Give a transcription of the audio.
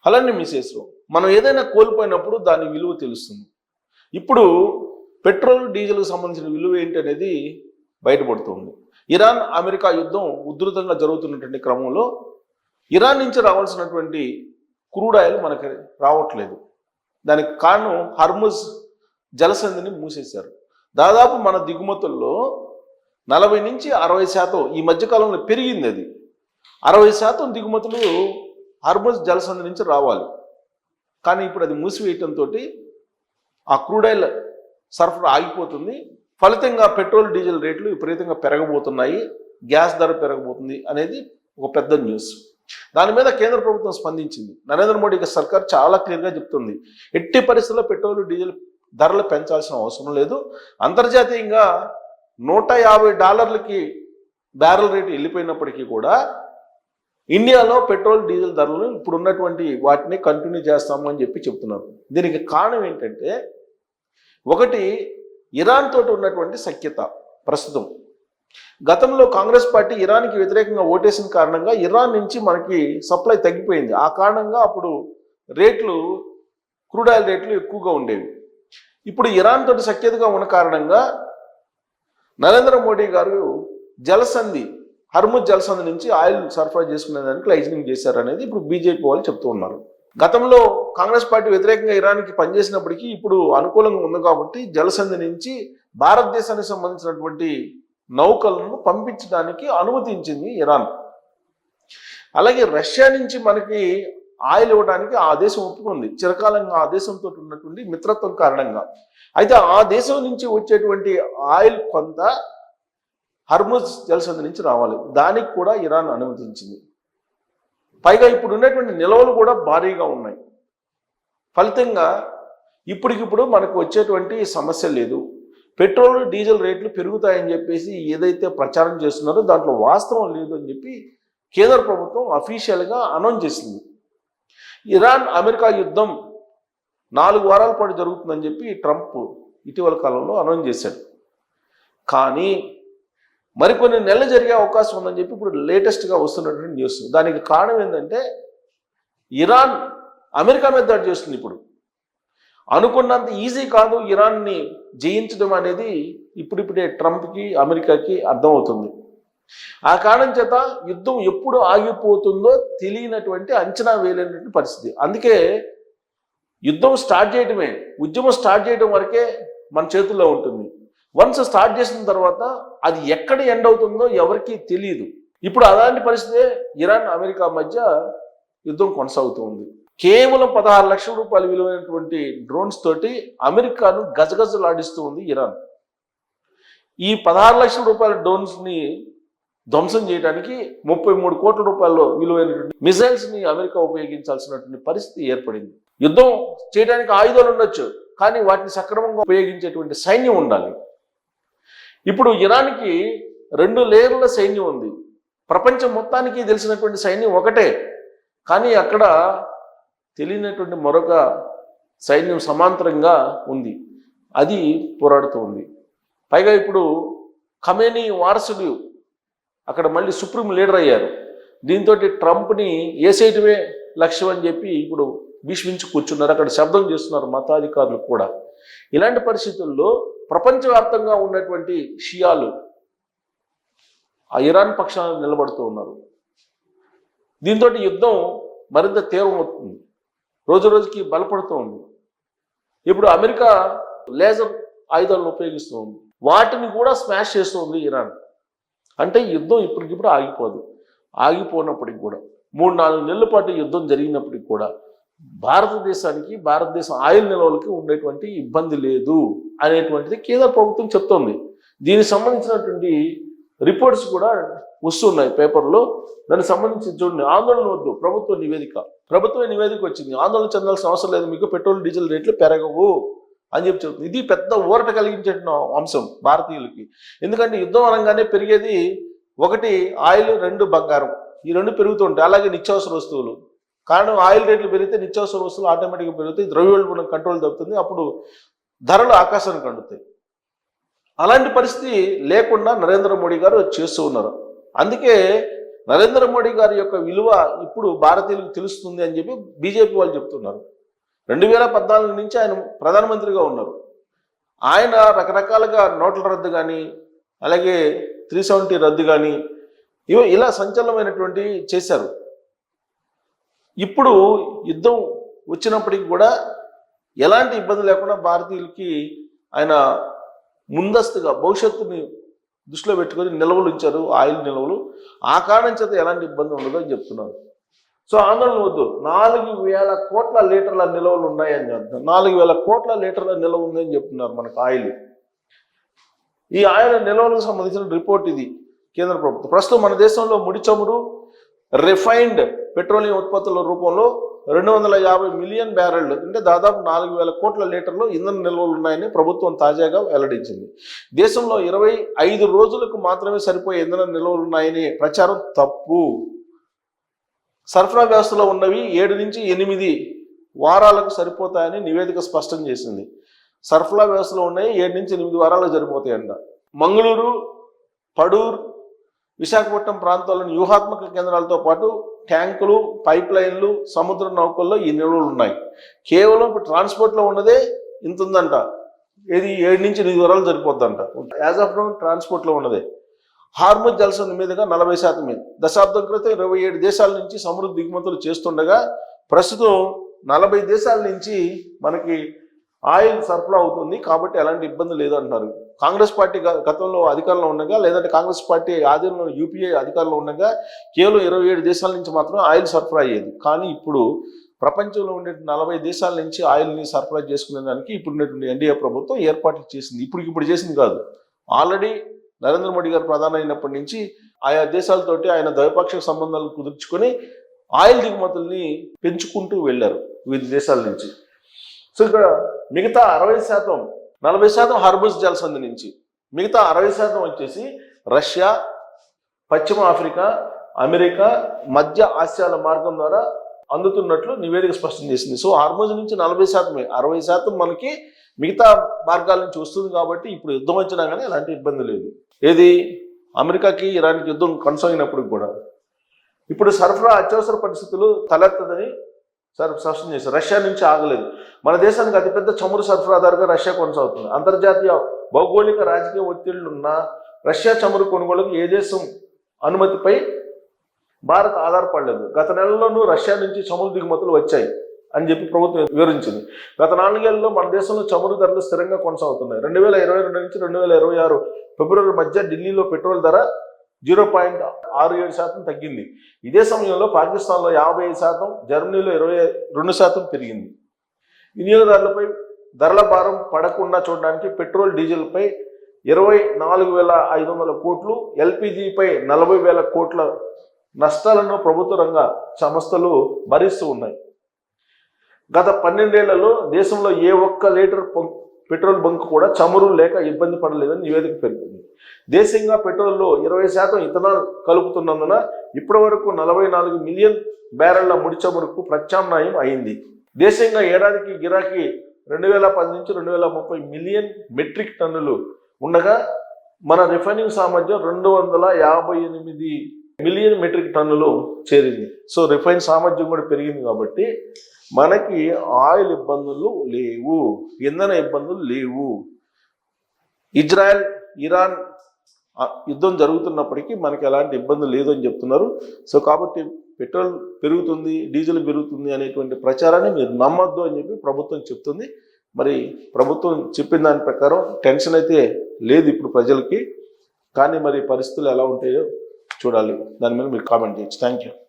అలానే మిసెస్ మనం ఏదైనా కోల్పోయినప్పుడు దాని విలువ తెలుస్తుంది. ఇప్పుడు పెట్రోల్ డీజిల్కి సంబంధించిన విలువ ఏంటి అనేది బయటపడుతుంది. ఇరాన్ అమెరికా యుద్ధం ఉధృతంగా జరుగుతున్నటువంటి క్రమంలో ఇరాన్ నుంచి రావాల్సినటువంటి క్రూడ్ ఆయిల్ మనకి రావట్లేదు. దానికి కారణం హర్ముజ్ జలసంధిని మూసేశారు. దాదాపు మన దిగుమతుల్లో 40 నుంచి 60% ఈ మధ్యకాలంలో పెరిగింది. అది 60% దిగుమతులు హర్ముజ్ జలసంధి నుంచి రావాలి. కానీ ఇప్పుడు అది మూసివేయటంతో ఆ క్రూడ్ ఆయిల్ సరఫరా ఆగిపోతుంది. ఫలితంగా పెట్రోల్ డీజిల్ రేట్లు విపరీతంగా పెరగబోతున్నాయి, గ్యాస్ ధర పెరగబోతుంది అనేది ఒక పెద్ద న్యూస్. దాని మీద కేంద్ర ప్రభుత్వం స్పందించింది. నరేంద్ర మోడీ సర్కార్ చాలా క్లియర్గా చెప్తుంది, ఎట్టి పరిస్థితుల్లో పెట్రోల్ డీజిల్ ధరలు పెంచాల్సిన అవసరం లేదు. అంతర్జాతీయంగా $150 బ్యారెల్ రేటు వెళ్ళిపోయినప్పటికీ కూడా ఇండియాలో పెట్రోల్ డీజిల్ ధరలు ఇప్పుడు ఉన్నటువంటి వాటిని కంటిన్యూ చేస్తాము అని చెప్పి చెప్తున్నారు. దీనికి కారణం ఏంటంటే, ఒకటి ఇరాన్ తోటి ఉన్నటువంటి సఖ్యత. ప్రస్తుతం గతంలో కాంగ్రెస్ పార్టీ ఇరాన్కి వ్యతిరేకంగా ఓటేసిన కారణంగా ఇరాన్ నుంచి మనకి సప్లై తగ్గిపోయింది. ఆ కారణంగా అప్పుడు రేట్లు, క్రూడ్ ఆయిల్ రేట్లు ఎక్కువగా ఉండేవి. ఇప్పుడు ఇరాన్ తోటి సఖ్యతగా ఉన్న కారణంగా నరేంద్ర మోడీ గారు జలసంధి, హర్ముజ్ జలసంధి నుంచి ఆయిల్ సరఫరా చేసుకునేదానికి లైజనింగ్ చేశారనేది ఇప్పుడు బీజేపీ వాళ్ళు చెప్తూ ఉన్నారు. గతంలో కాంగ్రెస్ పార్టీ వ్యతిరేకంగా ఇరాన్కి పనిచేసినప్పటికీ ఇప్పుడు అనుకూలంగా ఉంది కాబట్టి జలసంధి నుంచి భారతదేశానికి సంబంధించినటువంటి నౌకలను పంపించడానికి అనుమతించింది ఇరాన్. అలాగే రష్యా నుంచి మనకి ఆయిల్ ఇవ్వడానికి ఆ దేశం ఒప్పుకుంది, చిరకాలంగా ఆ దేశంతో ఉన్నటువంటి మిత్రత్వం కారణంగా. అయితే ఆ దేశం నుంచి వచ్చేటువంటి ఆయిల్ కొంత హర్ముజ్ జలసంధి నుంచి రావాలి, దానికి కూడా ఇరాన్ అనుమతించింది. పైగా ఇప్పుడు ఉన్నటువంటి నిల్వలు కూడా భారీగా ఉన్నాయి. ఫలితంగా ఇప్పటికిప్పుడు మనకు వచ్చేటువంటి సమస్య లేదు. పెట్రోల్ డీజిల్ రేట్లు పెరుగుతాయని చెప్పేసి ఏదైతే ప్రచారం చేస్తున్నారో దాంట్లో వాస్తవం లేదు అని చెప్పి కేంద్ర ప్రభుత్వం అఫీషియల్గా అనౌన్స్ చేసింది. ఇరాన్ అమెరికా యుద్ధం 4 వారాల పాటు జరుగుతుందని చెప్పి ట్రంప్ ఇటీవల కాలంలో అనౌన్స్ చేశాడు. కానీ మరికొన్ని నెలలు జరిగే అవకాశం ఉందని చెప్పి ఇప్పుడు లేటెస్ట్గా వస్తున్నటువంటి న్యూస్. దానికి కారణం ఏంటంటే, ఇరాన్ అమెరికా మీద దాడి చేస్తుంది. ఇప్పుడు అనుకున్నంత ఈజీ కాదు ఇరాన్ని జయించడం అనేది ఇప్పుడిప్పుడే ట్రంప్కి, అమెరికాకి అర్థమవుతుంది. ఆ కారణం చేత యుద్ధం ఎప్పుడు ఆగిపోతుందో తెలియనటువంటి, అంచనా వేయలేనటువంటి పరిస్థితి. అందుకే యుద్ధం స్టార్ట్ చేయడమే, ఉద్యమం స్టార్ట్ చేయడం వరకే మన చేతుల్లో ఉంటుంది. వన్స్ స్టార్ట్ చేసిన తర్వాత అది ఎక్కడ ఎండ్ అవుతుందో ఎవరికీ తెలియదు. ఇప్పుడు అలాంటి పరిస్థితే ఇరాన్ అమెరికా మధ్య యుద్ధం కొనసాగుతూ ఉంది. కేవలం 16 లక్షల రూపాయలు విలువైనటువంటి డ్రోన్స్ తోటి అమెరికాను గజగజలాడిస్తూ ఉంది ఇరాన్. ఈ 16 లక్షల రూపాయల డ్రోన్స్ని ధ్వంసం చేయడానికి 33 కోట్ల రూపాయలు విలువైనటువంటి మిసైల్స్ని అమెరికా ఉపయోగించాల్సినటువంటి పరిస్థితి ఏర్పడింది. యుద్ధం చేయడానికి ఆయుధాలు ఉండొచ్చు, కానీ వాటిని సక్రమంగా ఉపయోగించేటువంటి సైన్యం ఉండాలి. ఇప్పుడు ఇరాన్కి 2 లేయర్ల సైన్యం ఉంది. ప్రపంచం మొత్తానికి తెలిసినటువంటి సైన్యం ఒకటే, కానీ అక్కడ తెలియనటువంటి మరొక సైన్యం సమాంతరంగా ఉంది, అది పోరాడుతూ ఉంది. పైగా ఇప్పుడు ఖమేనీ వారసుడు అక్కడ మళ్ళీ సుప్రీం లీడర్ అయ్యారు. దీంతో ట్రంప్ని వేసేయటమే లక్ష్యం అని చెప్పి ఇప్పుడు భీష్మించి కూర్చున్నారు. అక్కడ శబ్దం చేస్తున్నారు మతాధికారులు కూడా. ఇలాంటి పరిస్థితుల్లో ప్రపంచవ్యాప్తంగా ఉన్నటువంటి షియాలు ఆ ఇరాన్ పక్షాన నిలబడుతూ ఉన్నారు. దీంతో యుద్ధం మరింత తీవ్రమవుతుంది, రోజు రోజుకి బలపడుతూ ఉంది. ఇప్పుడు అమెరికా లేజర్ ఆయుధాలను ఉపయోగిస్తూ ఉంది, వాటిని కూడా స్మాష్ చేస్తూ ఉంది ఇరాన్. అంటే యుద్ధం ఇప్పటికిప్పుడు ఆగిపోదు. ఆగిపోయినప్పటికి కూడా 3-4 నెలల పాటు యుద్ధం జరిగినప్పటికి కూడా భారతదేశం ఆయిల్ నిల్వలకి ఉండేటువంటి ఇబ్బంది లేదు అనేటువంటిది కేంద్ర ప్రభుత్వం చెప్తోంది. దీనికి సంబంధించినటువంటి రిపోర్ట్స్ కూడా వస్తున్నాయి పేపర్లో. దానికి సంబంధించి చూడండి, ఆందోళన వద్దు, ప్రభుత్వ నివేదిక వచ్చింది. ఆందోళన చెందాల్సిన అవసరం లేదు, మీకు పెట్రోల్ డీజిల్ రేట్లు పెరగవు అని చెప్పి చెబుతుంది. ఇది పెద్ద ఊరట కలిగించే అంశం భారతీయులకి. ఎందుకంటే యుద్ధం అనగానే పెరిగేది 1 ఆయిల్, 2 బంగారం, ఈ 2 పెరుగుతుంటాయి. అలాగే నిత్యావసర వస్తువులు. కారణం ఆయిల్ రేట్లు పెరిగితే నిత్యావసర వస్తువులు ఆటోమేటిక్గా పెరుగుతాయి, ద్రవ్యోల్బణం కంట్రోల్ తప్పుతుంది, అప్పుడు ధరలు ఆకాశానికి అందుతాయి. అలాంటి పరిస్థితి లేకుండా నరేంద్ర మోడీ గారు చేస్తూ ఉన్నారు. అందుకే నరేంద్ర మోడీ గారి యొక్క విలువ ఇప్పుడు భారతీయులకు తెలుస్తుంది అని చెప్పి బీజేపీ వాళ్ళు చెప్తున్నారు. 2014 నుంచి ఆయన ప్రధానమంత్రిగా ఉన్నారు. ఆయన రకరకాలుగా నోట్ల రద్దు కానీ, అలాగే 370 రద్దు కానీ, ఇలా సంచలనమైనటువంటి చేశారు. ఇప్పుడు యుద్ధం వచ్చినప్పటికీ కూడా ఎలాంటి ఇబ్బంది లేకుండా భారతీయులకి ఆయన ముందస్తుగా భవిష్యత్తుని దృష్టిలో పెట్టుకొని నిల్వలు ఉంచారు, ఆయిల్ నిల్వలు. ఆ కారణం చేత ఎలాంటి ఇబ్బంది ఉండదు అని చెప్తున్నారు. సో ఆందోళన వద్దు. 4000 కోట్ల లీటర్ల నిల్వలు ఉన్నాయని చెప్తున్నారు. 4000 కోట్ల లీటర్ల నిల్వ ఉందని చెప్తున్నారు మనకు ఆయిల్. ఈ ఆయిల్ నిల్వలకు సంబంధించిన రిపోర్ట్ ఇది కేంద్ర ప్రభుత్వం. ప్రస్తుతం మన దేశంలో ముడి చమురు, రిఫైన్డ్ పెట్రోలియం ఉత్పత్తుల రూపంలో 250 మిలియన్ బ్యారెళ్లు అంటే దాదాపు 4000 కోట్ల లీటర్లు ఇంధన నిల్వలు ఉన్నాయని ప్రభుత్వం తాజాగా వెల్లడించింది. దేశంలో 25 రోజులకు మాత్రమే సరిపోయే ఇంధన నిల్వలు ఉన్నాయని ప్రచారం తప్పు. సరఫరా వ్యవస్థలో ఉన్నవి 7 నుంచి 8 వారాలకు సరిపోతాయని నివేదిక స్పష్టం చేసింది. సరఫరా వ్యవస్థలో ఉన్నాయి 7 నుంచి 8 వారాలకు సరిపోతాయంట. మంగళూరు, పడూర్, విశాఖపట్నం ప్రాంతాల్లోని వ్యూహాత్మక కేంద్రాలతో పాటు ట్యాంకులు, పైప్ లైన్లు, సముద్ర నౌకల్లో ఈ నిల్వలు ఉన్నాయి. కేవలం ఇప్పుడు ట్రాన్స్పోర్ట్లో ఉన్నదే ఇంత ఉందంట. ఇది 7 నుంచి 8 వారాలు సరిపోద్దంట. యాజ్ ఆఫ్ నౌ ట్రాన్స్పోర్ట్లో ఉన్నదే. హార్ముజ్ జలసంధి మీదుగా 40% మీద. దశాబ్దం క్రితం 27 దేశాల నుంచి సముద్ర దిగుమతులు చేస్తుండగా ప్రస్తుతం 40 దేశాల నుంచి మనకి ఆయిల్ సరఫరా అవుతుంది. కాబట్టి ఎలాంటి ఇబ్బంది లేదు అంటున్నారు. కాంగ్రెస్ పార్టీ గతంలో అధికారంలో ఉండగా, లేదంటే కాంగ్రెస్ పార్టీ ఆధీనంలో యూపీఏ అధికారంలో ఉండగా కేవలం 27 దేశాల నుంచి మాత్రం ఆయిల్ సరఫరా అయ్యేది. కానీ ఇప్పుడు ప్రపంచంలో ఉండే 40 దేశాల నుంచి ఆయిల్ని సరఫరా చేసుకునే దానికి ఇప్పుడున్నటువంటి ఎన్డీఏ ప్రభుత్వం ఏర్పాట్లు చేసింది. ఇప్పుడు చేసింది కాదు. ఆల్రెడీ నరేంద్ర మోడీ గారు ప్రధాని అయినప్పటి నుంచి ఆయా దేశాలతోటి ఆయన ద్వైపాక్షిక సంబంధాలు కుదుర్చుకొని ఆయిల్ దిగుమతుల్ని పెంచుకుంటూ వెళ్ళారు వివిధ దేశాల నుంచి. సో ఇక్కడ మిగతా 60%, 40% హార్ముజ్ జలసంధి నుంచి, మిగతా 60% వచ్చేసి రష్యా, పశ్చిమ ఆఫ్రికా, అమెరికా, మధ్య ఆసియాల మార్గం ద్వారా అందుతున్నట్లు నివేదిక స్పష్టం చేసింది. సో హార్ముజ్ నుంచి 40%, 60% మనకి మిగతా మార్గాల నుంచి వస్తుంది. కాబట్టి ఇప్పుడు యుద్ధం వచ్చినా కానీ ఎలాంటి ఇబ్బంది లేదు. ఏది అమెరికాకి ఇరాన్కి యుద్ధం కొనసాగినప్పుడు కూడా ఇప్పుడు సరఫరా అత్యవసర పరిస్థితులు తలెత్తదని స్పష్టం చేశారు. రష్యా నుంచి ఆగలేదు. మన దేశానికి అతిపెద్ద చమురు సరఫరాదారుగా రష్యా కొనసాగుతుంది. అంతర్జాతీయ భౌగోళిక రాజకీయ ఒత్తిళ్లున్న రష్యా చమురు కొనుగోలుకు ఏ దేశం అనుమతిపై భారత్ ఆధారపడలేదు. గత నెలలోనూ రష్యా నుంచి చమురు దిగుమతులు వచ్చాయి అని చెప్పి ప్రభుత్వం వివరించింది. గత 4 ఏళ్లలో మన దేశంలో చమురు ధరలు స్థిరంగా కొనసాగుతున్నాయి. 2022 నుంచి 2026 ఫిబ్రవరి మధ్య ఢిల్లీలో పెట్రోల్ ధర 0.67% తగ్గింది. ఇదే సమయంలో పాకిస్తాన్లో 55%, జర్మనీలో 22% పెరిగింది. వినియోగదారులపై ధరల భారం పడకుండా చూడడానికి పెట్రోల్, డీజిల్పై 24,500 కోట్లు, ఎల్పీజీపై 40,000 కోట్ల నష్టాలను ప్రభుత్వ రంగ సంస్థలు భరిస్తూ ఉన్నాయి. గత 12 ఏళ్లలో దేశంలో ఏ ఒక్క లీటర్ పెట్రోల్ బంక్ కూడా చమురు లేక ఇబ్బంది పడలేదని నివేదిక పేర్కొంది. దేశీయంగా పెట్రోల్లో 20% ఇథనాల్ కలుపుతున్నందున ఇప్పటి వరకు 44 మిలియన్ బ్యారెళ్ల ముడి చమురుకు ప్రత్యామ్నాయం అయింది. దేశీయంగా ఏడాదికి గిరాకీ 2010 నుంచి 2030 మిలియన్ మెట్రిక్ టన్నులు ఉండగా మన రిఫైనింగ్ సామర్థ్యం 258 మిలియన్ మెట్రిక్ టన్నులు చేరింది. సో రిఫైన్ సామర్థ్యం కూడా పెరిగింది. కాబట్టి మనకి ఆయిల్ ఇబ్బందులు లేవు, ఇంధన ఇబ్బందులు లేవు. ఇజ్రాయెల్, ఇరాన్ యుద్ధం జరుగుతున్నప్పటికీ మనకి ఎలాంటి ఇబ్బంది లేదు అని చెప్తున్నారు. సో కాబట్టి పెట్రోల్ పెరుగుతుంది, డీజిల్ పెరుగుతుంది అనేటువంటి ప్రచారాన్ని మీరు నమ్మొద్దు అని చెప్పి ప్రభుత్వం చెప్తుంది. మరి ప్రభుత్వం చెప్పిన దాని ప్రకారం టెన్షన్ అయితే లేదు ఇప్పుడు ప్రజలకి. కానీ మరి పరిస్థితులు ఎలా ఉంటాయో చూడాలి. దాని మీద మీరు కామెంట్ చేయొచ్చు. Thank you.